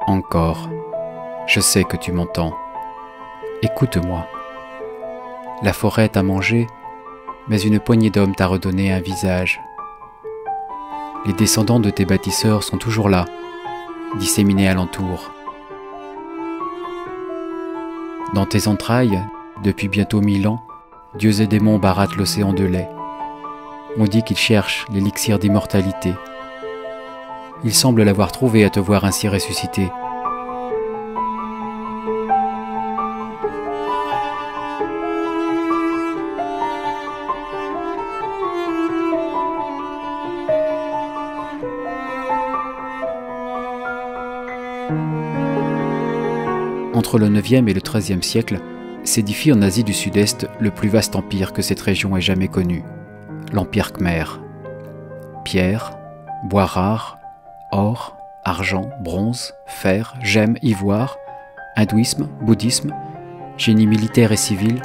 Encore, je sais que tu m'entends. Écoute-moi. La forêt t'a mangé, mais une poignée d'hommes t'a redonné un visage. Les descendants de tes bâtisseurs sont toujours là, disséminés alentour. Dans tes entrailles, depuis bientôt 1000 ans, dieux et démons barattent l'océan de lait. On dit qu'ils cherchent l'élixir d'immortalité. Ils semblent l'avoir trouvé à te voir ainsi ressuscité. Entre le 9e et le 13e siècle, s'édifie en Asie du Sud-Est le plus vaste empire que cette région ait jamais connu, l'Empire Khmer. Pierre, bois rares, or, argent, bronze, fer, gemmes, ivoire, hindouisme, bouddhisme, génie militaire et civil,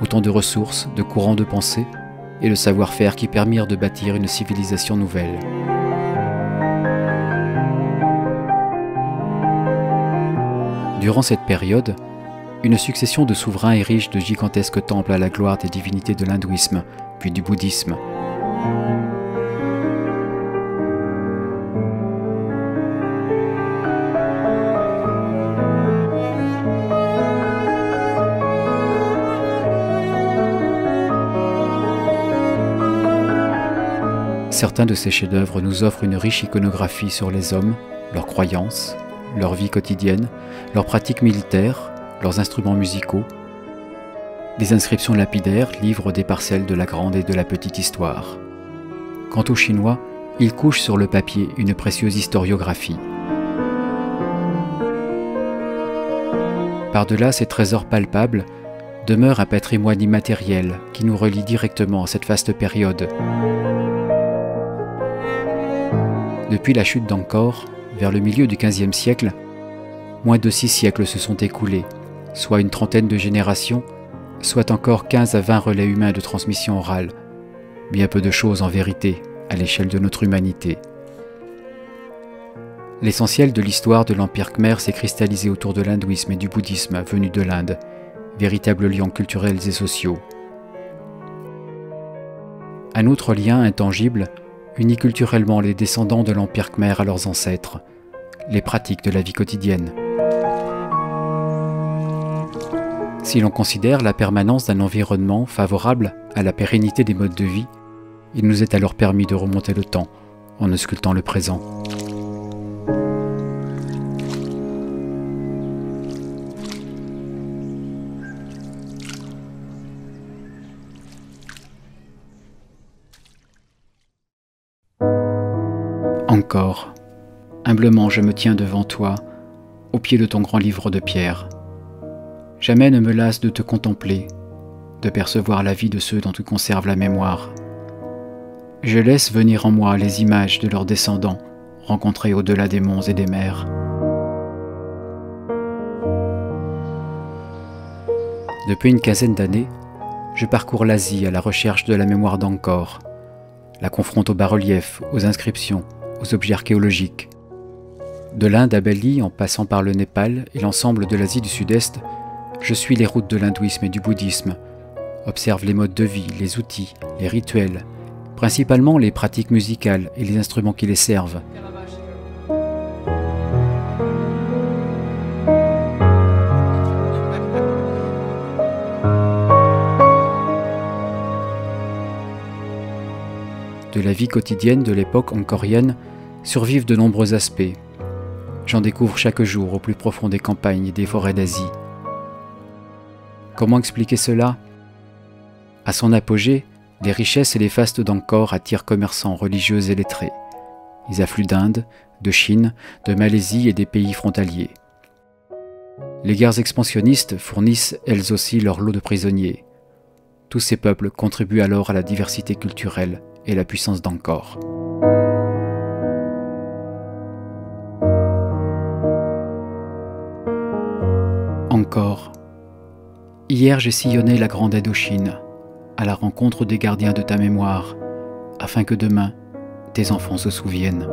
autant de ressources, de courants de pensée et de savoir-faire qui permirent de bâtir une civilisation nouvelle. Durant cette période, une succession de souverains érige de gigantesques temples à la gloire des divinités de l'hindouisme, puis du bouddhisme. Certains de ces chefs-d'œuvre nous offrent une riche iconographie sur les hommes, leurs croyances, leur vie quotidienne, leurs pratiques militaires, leurs instruments musicaux. Des inscriptions lapidaires livrent des parcelles de la grande et de la petite histoire. Quant aux Chinois, ils couchent sur le papier une précieuse historiographie. Par-delà ces trésors palpables, demeure un patrimoine immatériel qui nous relie directement à cette vaste période. Depuis la chute d'Angkor, vers le milieu du XVe siècle, moins de 6 siècles se sont écoulés, soit une trentaine de générations, soit encore 15 à 20 relais humains de transmission orale. Bien peu de choses en vérité, à l'échelle de notre humanité. L'essentiel de l'histoire de l'Empire Khmer s'est cristallisé autour de l'hindouisme et du bouddhisme venus de l'Inde, véritables liens culturels et sociaux. Un autre lien intangible unit culturellement les descendants de l'Empire Khmer à leurs ancêtres, les pratiques de la vie quotidienne. Si l'on considère la permanence d'un environnement favorable à la pérennité des modes de vie, il nous est alors permis de remonter le temps en auscultant le présent. Encore, humblement je me tiens devant toi, au pied de ton grand livre de pierre. Jamais ne me lasse de te contempler, de percevoir la vie de ceux dont tu conserves la mémoire. Je laisse venir en moi les images de leurs descendants, rencontrés au-delà des monts et des mers. Depuis une quinzaine d'années, je parcours l'Asie à la recherche de la mémoire d'Angkor, la confronte aux bas-reliefs, aux inscriptions, aux objets archéologiques. De l'Inde à Bali, en passant par le Népal et l'ensemble de l'Asie du Sud-Est, je suis les routes de l'hindouisme et du bouddhisme, observe les modes de vie, les outils, les rituels, principalement les pratiques musicales et les instruments qui les servent. De la vie quotidienne de l'époque angkorienne survivent de nombreux aspects. J'en découvre chaque jour au plus profond des campagnes et des forêts d'Asie. Comment expliquer cela? À son apogée, les richesses et les fastes d'Angkor attirent commerçants, religieux et lettrés. Ils affluent d'Inde, de Chine, de Malaisie et des pays frontaliers. Les guerres expansionnistes fournissent elles aussi leur lot de prisonniers. Tous ces peuples contribuent alors à la diversité culturelle et la puissance d'Angkor. Angkor. Hier j'ai sillonné la grande Indochine, à la rencontre des gardiens de ta mémoire, afin que demain, tes enfants se souviennent.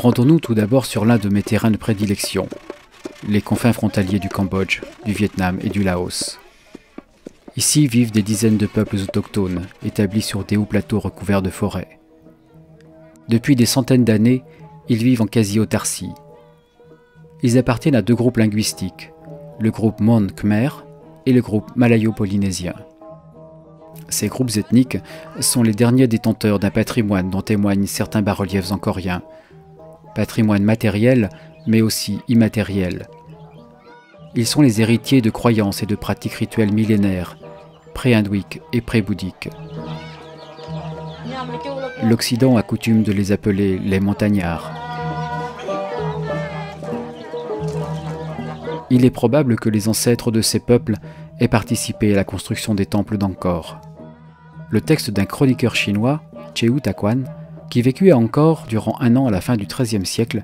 Rendons-nous tout d'abord sur l'un de mes terrains de prédilection, les confins frontaliers du Cambodge, du Vietnam et du Laos. Ici vivent des dizaines de peuples autochtones, établis sur des hauts plateaux recouverts de forêts. Depuis des centaines d'années, ils vivent en quasi-autarcie. Ils appartiennent à deux groupes linguistiques, le groupe Mon Khmer et le groupe malayo-polynésien. Ces groupes ethniques sont les derniers détenteurs d'un patrimoine dont témoignent certains bas-reliefs angkoriens, patrimoine matériel mais aussi immatériel. Ils sont les héritiers de croyances et de pratiques rituelles millénaires, pré-hindouiques et pré-bouddhiques. L'Occident a coutume de les appeler les montagnards. Il est probable que les ancêtres de ces peuples aient participé à la construction des temples d'Angkor. Le texte d'un chroniqueur chinois, Cheu Taquan, qui vécut à Angkor durant un an à la fin du XIIIe siècle,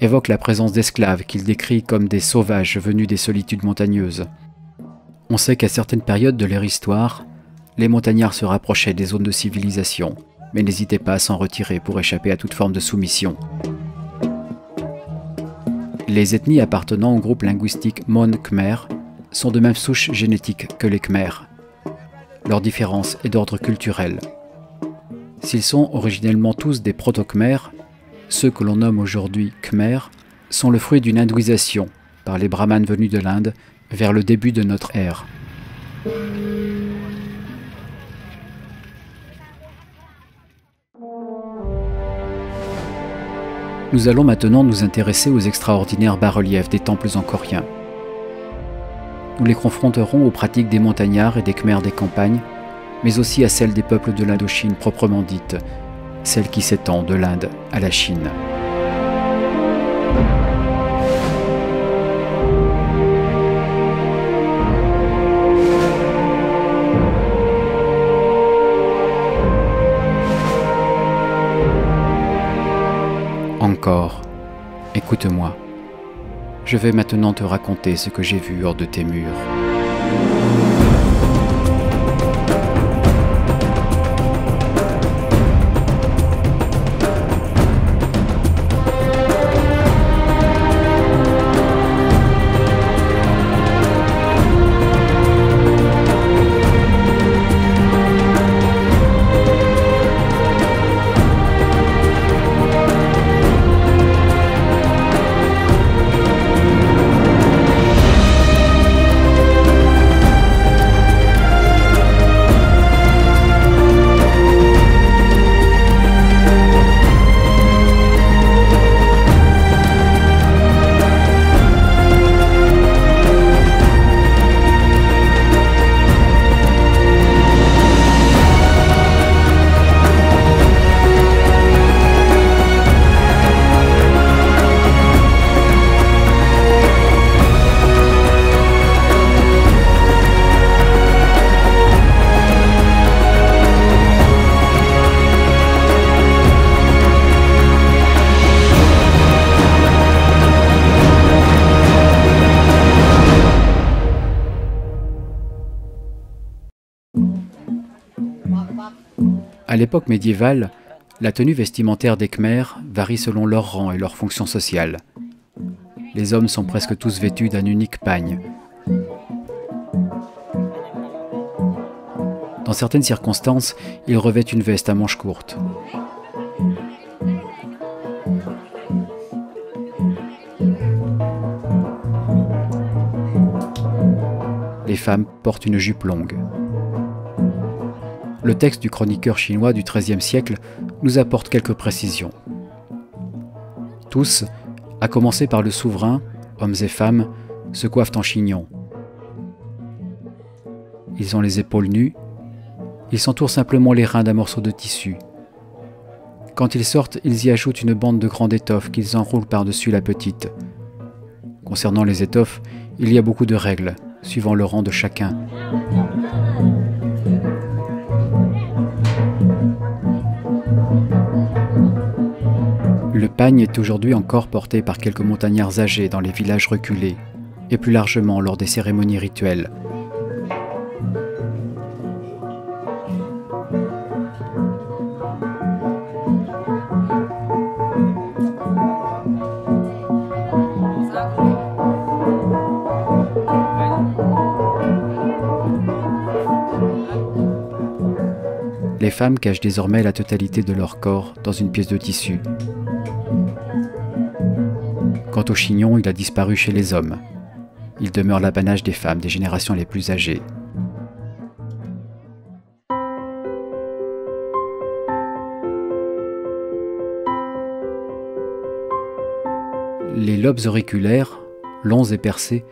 évoque la présence d'esclaves qu'il décrit comme des sauvages venus des solitudes montagneuses. On sait qu'à certaines périodes de leur histoire, les montagnards se rapprochaient des zones de civilisation, mais n'hésitaient pas à s'en retirer pour échapper à toute forme de soumission. Les ethnies appartenant au groupe linguistique Mon Khmer sont de même souche génétique que les Khmers. Leur différence est d'ordre culturel. S'ils sont originellement tous des proto-Khmers, ceux que l'on nomme aujourd'hui Khmers sont le fruit d'une hindouisation par les brahmanes venus de l'Inde vers le début de notre ère. Nous allons maintenant nous intéresser aux extraordinaires bas-reliefs des temples angkoriens. Nous les confronterons aux pratiques des montagnards et des Khmers des campagnes, mais aussi à celles des peuples de l'Indochine proprement dite, celle qui s'étend de l'Inde à la Chine. Encore, écoute-moi. Je vais maintenant te raconter ce que j'ai vu hors de tes murs. À l'époque médiévale, la tenue vestimentaire des Khmers varie selon leur rang et leur fonction sociale. Les hommes sont presque tous vêtus d'un unique pagne. Dans certaines circonstances, ils revêtent une veste à manches courtes. Les femmes portent une jupe longue. Le texte du chroniqueur chinois du XIIIe siècle nous apporte quelques précisions. Tous, à commencer par le souverain, hommes et femmes, se coiffent en chignon. Ils ont les épaules nues, ils s'entourent simplement les reins d'un morceau de tissu. Quand ils sortent, ils y ajoutent une bande de grande étoffe qu'ils enroulent par-dessus la petite. Concernant les étoffes, il y a beaucoup de règles, suivant le rang de chacun. Le pagne est aujourd'hui encore porté par quelques montagnards âgés dans les villages reculés, et plus largement lors des cérémonies rituelles. Les femmes cachent désormais la totalité de leur corps dans une pièce de tissu. Quant au chignon, il a disparu chez les hommes. Il demeure l'apanage des femmes des générations les plus âgées. Les lobes auriculaires, longs et percés,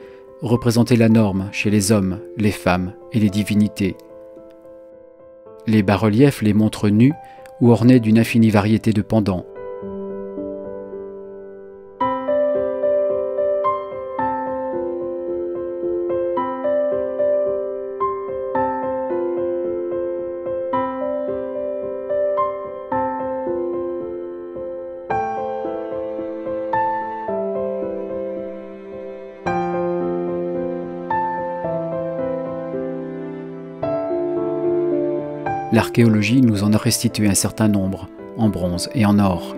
représentaient la norme chez les hommes, les femmes et les divinités. Les bas-reliefs les montrent nus ou ornés d'une infinie variété de pendants. L'archéologie nous en a restitué un certain nombre, en bronze et en or.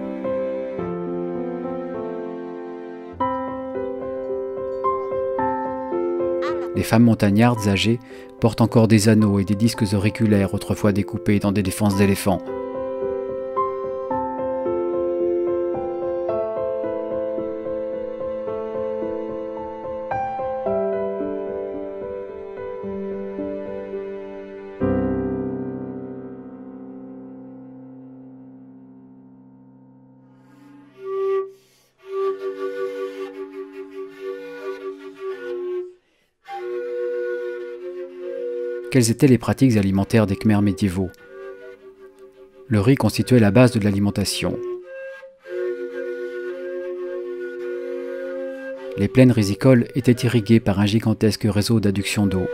Les femmes montagnardes âgées portent encore des anneaux et des disques auriculaires autrefois découpés dans des défenses d'éléphants. Quelles étaient les pratiques alimentaires des Khmers médiévaux? Le riz constituait la base de l'alimentation. Les plaines rizicoles étaient irriguées par un gigantesque réseau d'adduction d'eau.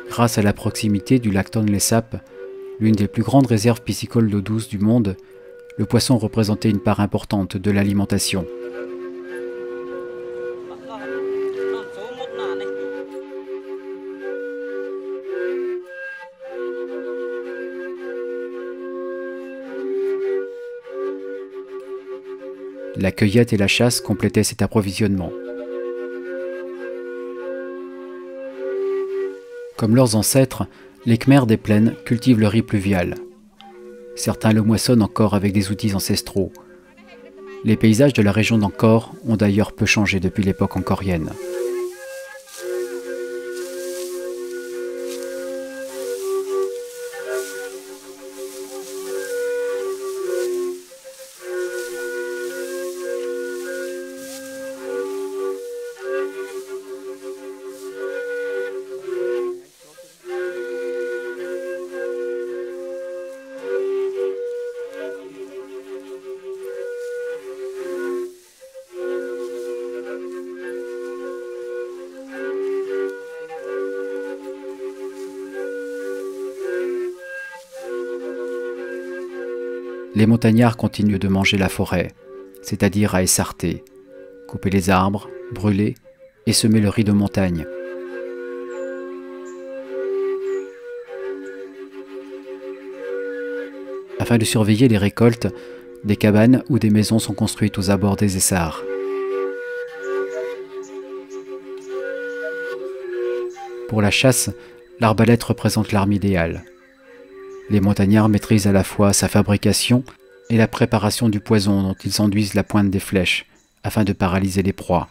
Grâce à la proximité du lac Tonlé Sap, l'une des plus grandes réserves piscicoles d'eau douce du monde, le poisson représentait une part importante de l'alimentation. La cueillette et la chasse complétaient cet approvisionnement. Comme leurs ancêtres, les Khmers des plaines cultivent le riz pluvial. Certains le moissonnent encore avec des outils ancestraux. Les paysages de la région d'Angkor ont d'ailleurs peu changé depuis l'époque angkorienne. les montagnards continuent de manger la forêt, c'est-à-dire à essarter, couper les arbres, brûler et semer le riz de montagne. Afin de surveiller les récoltes, des cabanes ou des maisons sont construites aux abords des essarts. Pour la chasse, l'arbalète représente l'arme idéale. Les montagnards maîtrisent à la fois sa fabrication et la préparation du poison dont ils enduisent la pointe des flèches, afin de paralyser les proies.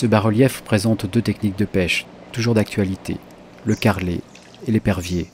Ce bas-relief présente deux techniques de pêche, toujours d'actualité, le carrelet et l'épervier.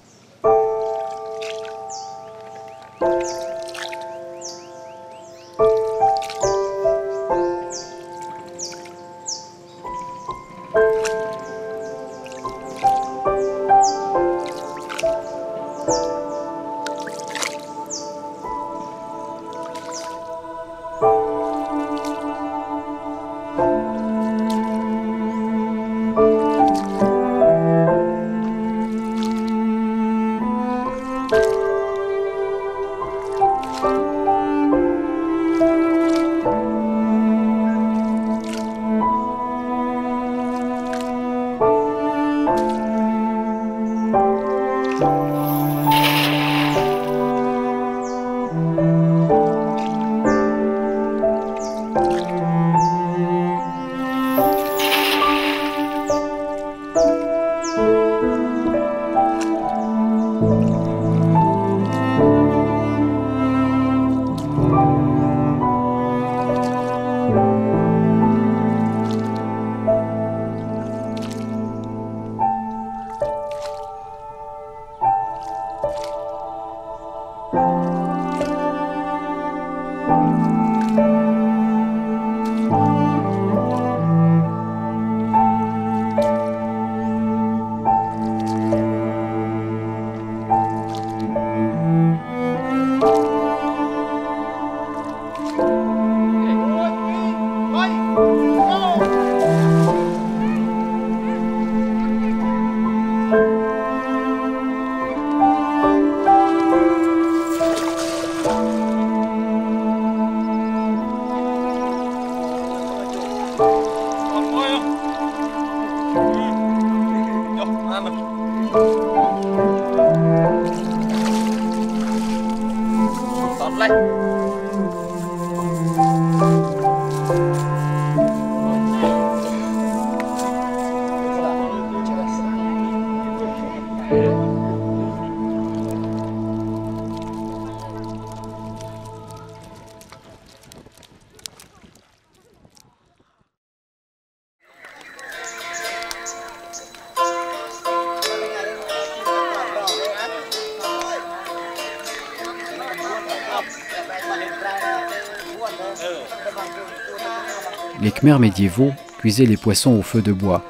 Les Khmers médiévaux cuisaient les poissons au feu de bois,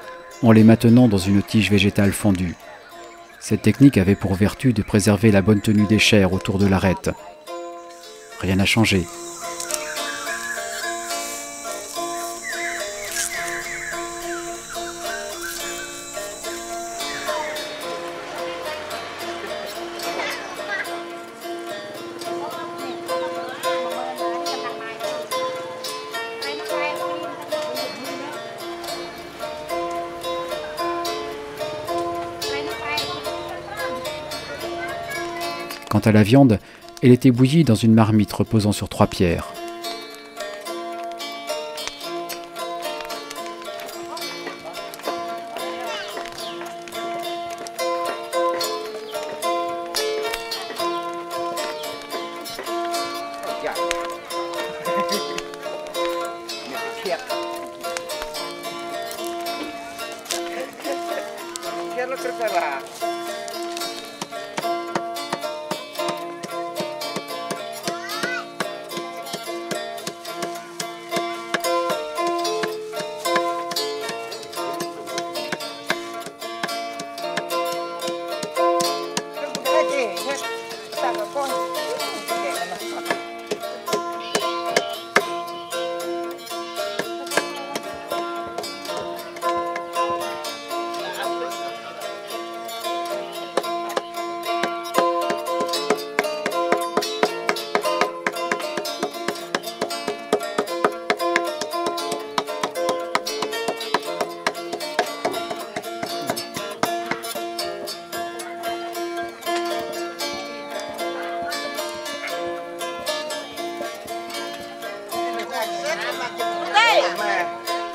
en les maintenant dans une tige végétale fondue. Cette technique avait pour vertu de préserver la bonne tenue des chairs autour de l'arête. Rien n'a changé. Quant à la viande, elle était bouillie dans une marmite reposant sur 3 pierres.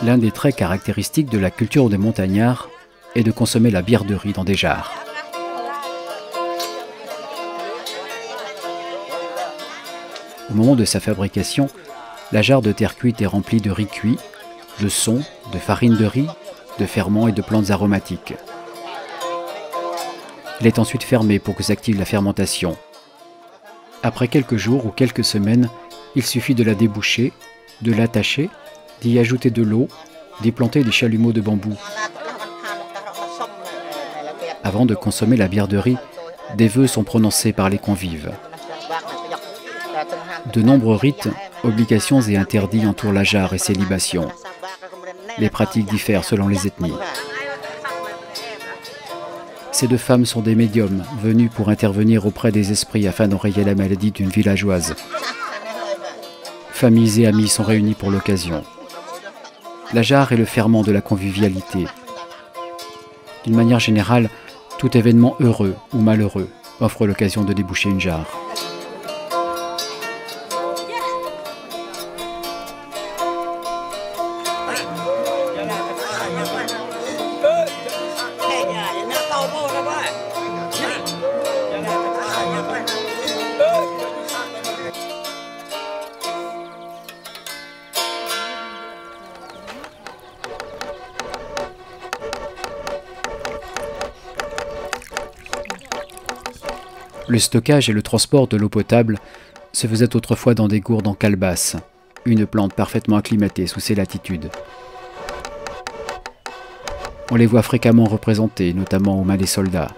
L'un des traits caractéristiques de la culture des montagnards est de consommer la bière de riz dans des jarres. Au moment de sa fabrication, la jarre de terre cuite est remplie de riz cuit, de son, de farine de riz, de ferments et de plantes aromatiques. Elle est ensuite fermée pour que s'active la fermentation. Après quelques jours ou quelques semaines, il suffit de la déboucher, de l'attacher, d'y ajouter de l'eau, d'y planter des chalumeaux de bambou. Avant de consommer la bière de riz, des vœux sont prononcés par les convives. De nombreux rites, obligations et interdits entourent la jarre et ses libations. Les pratiques diffèrent selon les ethnies. Ces 2 femmes sont des médiums venus pour intervenir auprès des esprits afin d'enrayer la maladie d'une villageoise. Familles et amis sont réunis pour l'occasion. La jarre est le ferment de la convivialité. D'une manière générale, tout événement heureux ou malheureux offre l'occasion de déboucher une jarre. Le stockage et le transport de l'eau potable se faisaient autrefois dans des gourdes en calebasse, une plante parfaitement acclimatée sous ces latitudes. On les voit fréquemment représentées, notamment aux mains des soldats.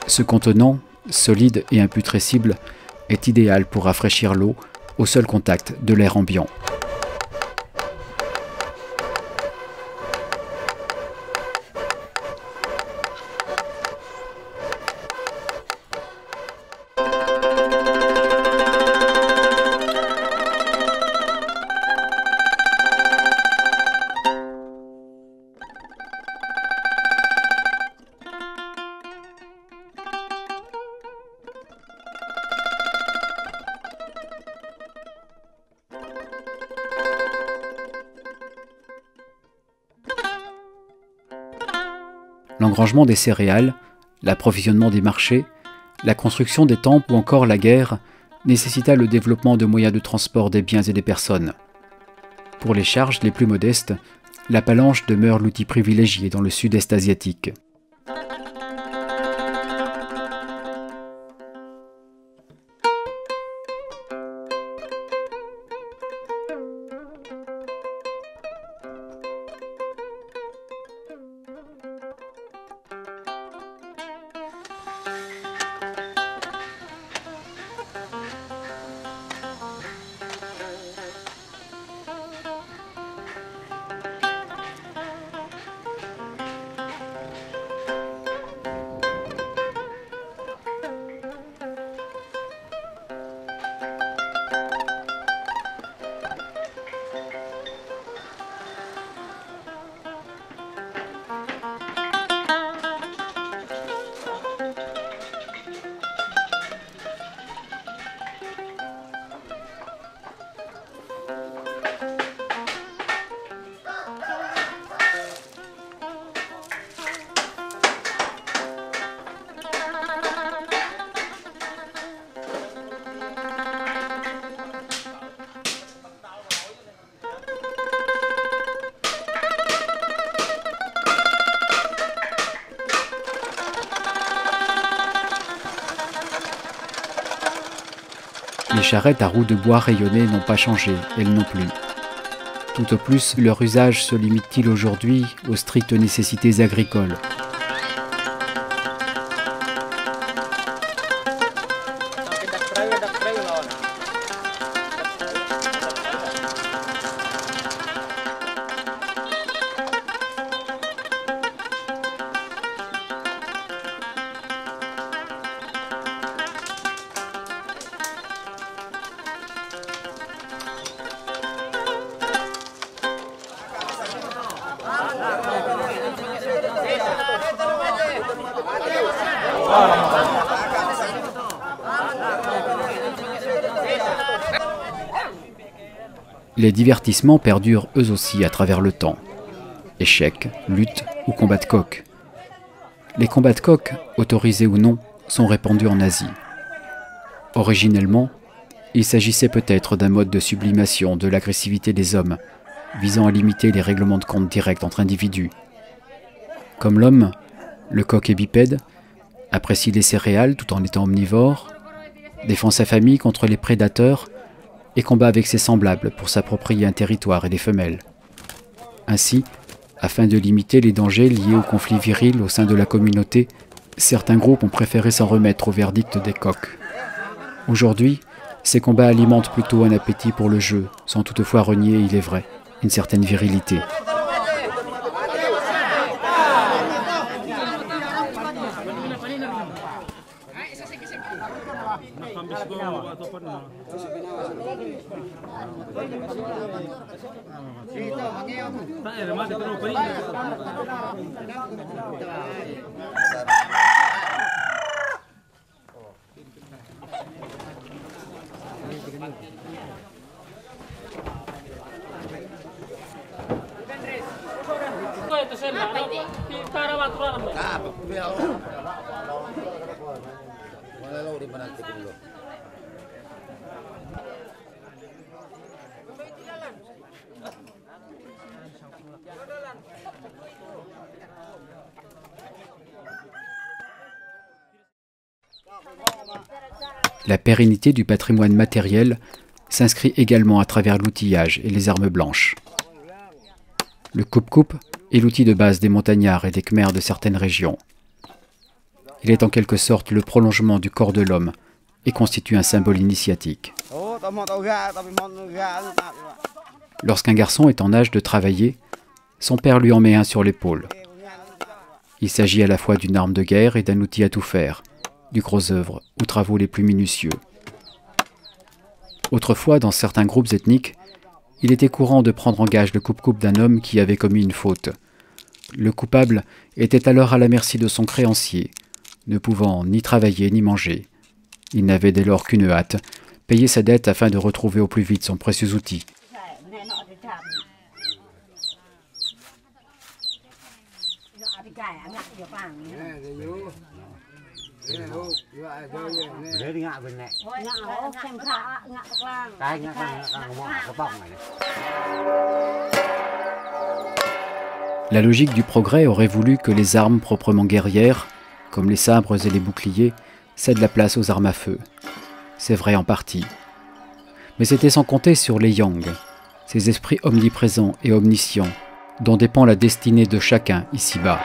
Ce contenant, solide et imputrescible, est idéal pour rafraîchir l'eau au seul contact de l'air ambiant. L'engrangement des céréales, l'approvisionnement des marchés, la construction des temples ou encore la guerre nécessita le développement de moyens de transport des biens et des personnes. Pour les charges les plus modestes, la palanche demeure l'outil privilégié dans le sud-est asiatique. Les charrettes à roues de bois rayonnées n'ont pas changé, elles non plus. Tout au plus, leur usage se limite-t-il aujourd'hui aux strictes nécessités agricoles. Les divertissements perdurent eux aussi à travers le temps. Échecs, luttes ou combats de coqs. Les combats de coqs, autorisés ou non, sont répandus en Asie. Originellement, il s'agissait peut-être d'un mode de sublimation de l'agressivité des hommes, visant à limiter les règlements de compte directs entre individus. Comme l'homme, le coq est bipède, apprécie les céréales tout en étant omnivore, défend sa famille contre les prédateurs et combat avec ses semblables pour s'approprier un territoire et des femelles. Ainsi, afin de limiter les dangers liés au conflit viril au sein de la communauté, certains groupes ont préféré s'en remettre au verdict des coqs. Aujourd'hui, ces combats alimentent plutôt un appétit pour le jeu, sans toutefois renier, il est vrai, une certaine virilité. La pérennité du patrimoine matériel s'inscrit également à travers l'outillage et les armes blanches. Le coupe-coupe est l'outil de base des montagnards et des Khmers de certaines régions. Il est en quelque sorte le prolongement du corps de l'homme et constitue un symbole initiatique. Lorsqu'un garçon est en âge de travailler, son père lui en met un sur l'épaule. Il s'agit à la fois d'une arme de guerre et d'un outil à tout faire, du gros œuvre aux travaux les plus minutieux. Autrefois, dans certains groupes ethniques, il était courant de prendre en gage le coupe-coupe d'un homme qui avait commis une faute. Le coupable était alors à la merci de son créancier, ne pouvant ni travailler ni manger. Il n'avait dès lors qu'une hâte, payer sa dette afin de retrouver au plus vite son précieux outil. La logique du progrès aurait voulu que les armes proprement guerrières, comme les sabres et les boucliers, cèdent la place aux armes à feu. C'est vrai en partie. Mais c'était sans compter sur les Yang, ces esprits omniprésents et omniscients, dont dépend la destinée de chacun ici-bas.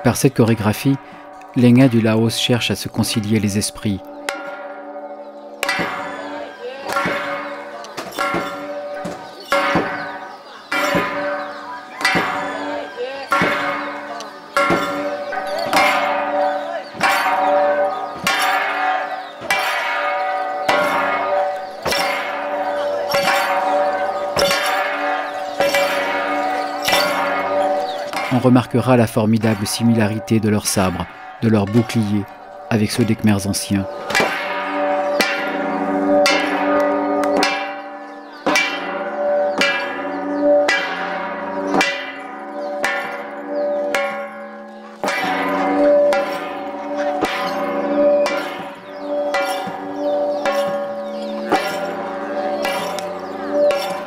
Par cette chorégraphie, les Nga du Laos cherchent à se concilier les esprits. On remarquera la formidable similarité de leurs sabres, de leurs boucliers, avec ceux des Khmers anciens.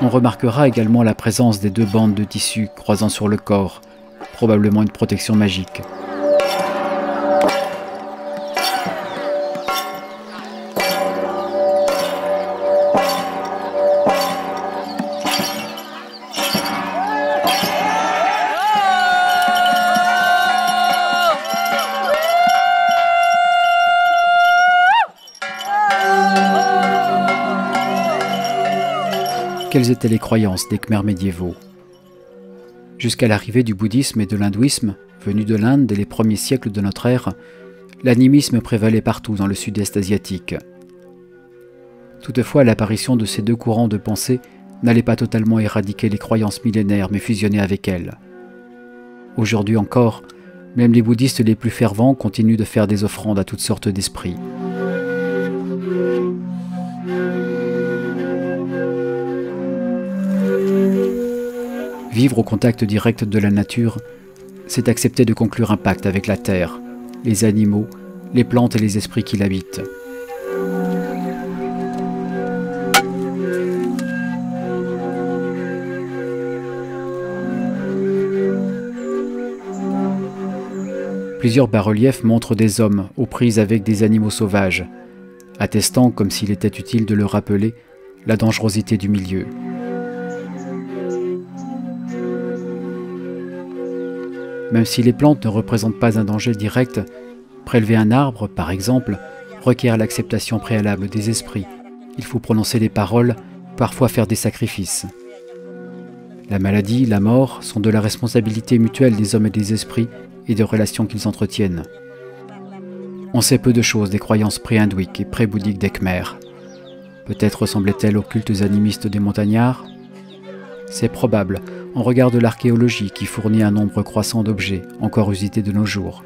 On remarquera également la présence des deux bandes de tissu croisant sur le corps, probablement une protection magique. Quelles étaient les croyances des Khmers médiévaux? Jusqu'à l'arrivée du bouddhisme et de l'hindouisme, venus de l'Inde dès les premiers siècles de notre ère, l'animisme prévalait partout dans le sud-est asiatique. Toutefois, l'apparition de ces deux courants de pensée n'allait pas totalement éradiquer les croyances millénaires, mais fusionner avec elles. Aujourd'hui encore, même les bouddhistes les plus fervents continuent de faire des offrandes à toutes sortes d'esprits. Vivre au contact direct de la nature, c'est accepter de conclure un pacte avec la terre, les animaux, les plantes et les esprits qui l'habitent. Plusieurs bas-reliefs montrent des hommes aux prises avec des animaux sauvages, attestant, comme s'il était utile de le rappeler, la dangerosité du milieu. Même si les plantes ne représentent pas un danger direct, prélever un arbre, par exemple, requiert l'acceptation préalable des esprits. Il faut prononcer des paroles, parfois faire des sacrifices. La maladie, la mort sont de la responsabilité mutuelle des hommes et des esprits et des relations qu'ils entretiennent. On sait peu de choses des croyances pré-hindouiques et pré-bouddhiques des Khmers. Peut-être ressemblaient-elles aux cultes animistes des montagnards? C'est probable, en regard de l'archéologie qui fournit un nombre croissant d'objets, encore usités de nos jours.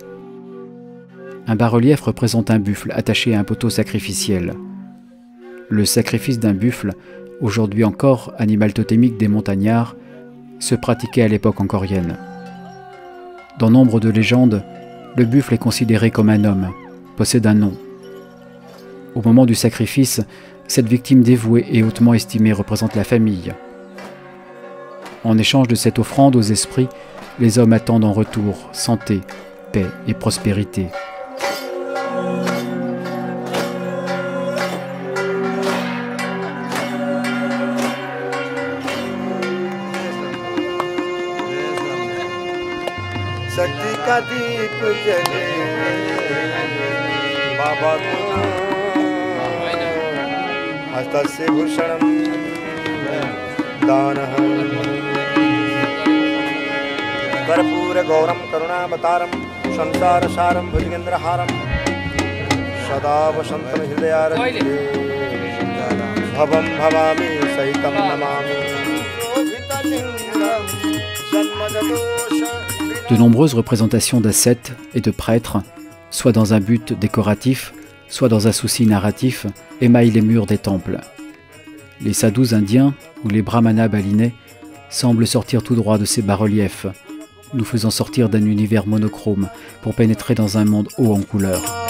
Un bas-relief représente un buffle attaché à un poteau sacrificiel. Le sacrifice d'un buffle, aujourd'hui encore animal totémique des montagnards, se pratiquait à l'époque angkorienne. Dans nombre de légendes, le buffle est considéré comme un homme, possède un nom. Au moment du sacrifice, cette victime dévouée et hautement estimée représente la famille. En échange de cette offrande aux esprits, les hommes attendent en retour santé, paix et prospérité. शक्ति का दीप जले बाबा हस्तस्य भूषणं दानः कर्पूर गौरम करुणावतारम संसारसारम भुजगेन्द्रहारम सदा वसंतं हृदयारविन्दे भवं भवामि सहितं Namami De nombreuses représentations d'ascètes et de prêtres, soit dans un but décoratif, soit dans un souci narratif, émaillent les murs des temples. Les sadhus indiens ou les brahmanas balinais semblent sortir tout droit de ces bas-reliefs, nous faisant sortir d'un univers monochrome pour pénétrer dans un monde haut en couleurs.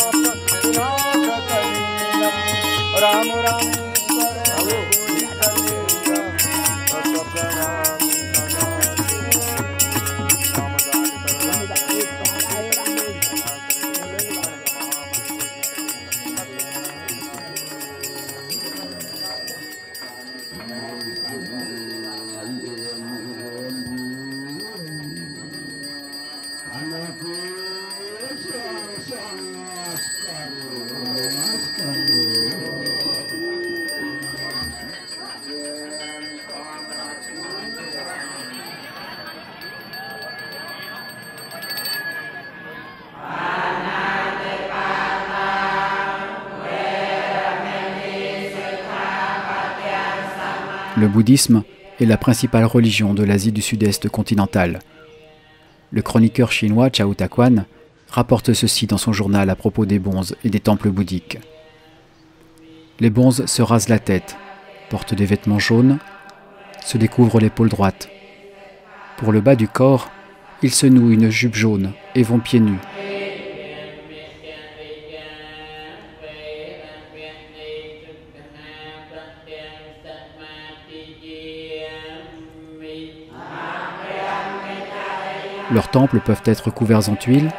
Le bouddhisme est la principale religion de l'Asie du Sud-Est continentale. Le chroniqueur chinois Chao Taquan rapporte ceci dans son journal à propos des bonzes et des temples bouddhiques. Les bonzes se rasent la tête, portent des vêtements jaunes, se découvrent l'épaule droite. Pour le bas du corps, ils se nouent une jupe jaune et vont pieds nus. Leurs temples peuvent être couverts en tuiles,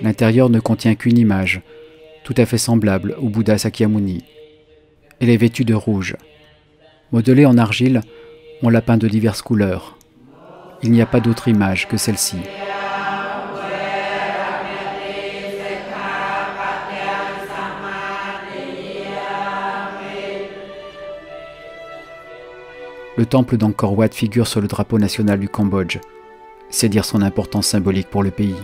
l'intérieur ne contient qu'une image, tout à fait semblable au Bouddha Sakyamuni. Elle est vêtue de rouge. Modelée en argile, on l'a peint de diverses couleurs. Il n'y a pas d'autre image que celle-ci. le temple d'Angkor Wat figure sur le drapeau national du Cambodge. C'est dire son importance symbolique pour le pays.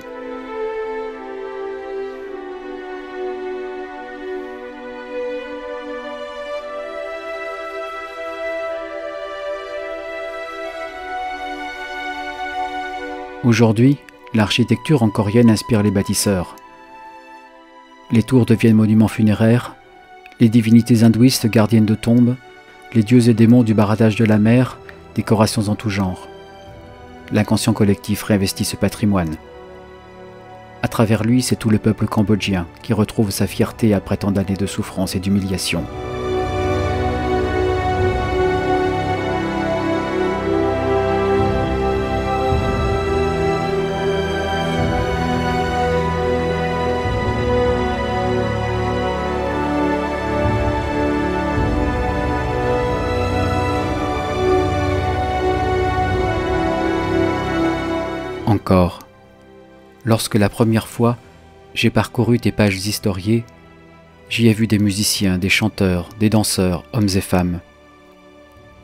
Aujourd'hui, l'architecture angkorienne inspire les bâtisseurs. Les tours deviennent monuments funéraires, les divinités hindouistes gardiennes de tombes, les dieux et démons du baradage de la mer, décorations en tout genre. L'inconscient collectif réinvestit ce patrimoine. À travers lui, c'est tout le peuple cambodgien qui retrouve sa fierté après tant d'années de souffrance et d'humiliation. Encore, lorsque la première fois j'ai parcouru tes pages historiées, j'y ai vu des musiciens, des chanteurs, des danseurs, hommes et femmes.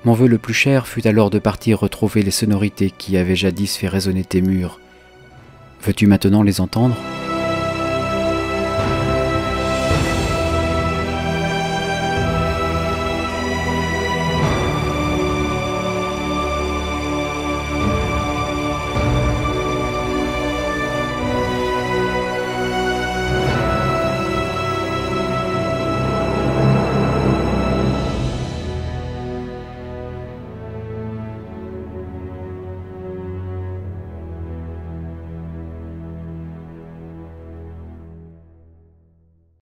Mon vœu le plus cher fut alors de partir retrouver les sonorités qui avaient jadis fait résonner tes murs. Veux-tu maintenant les entendre ?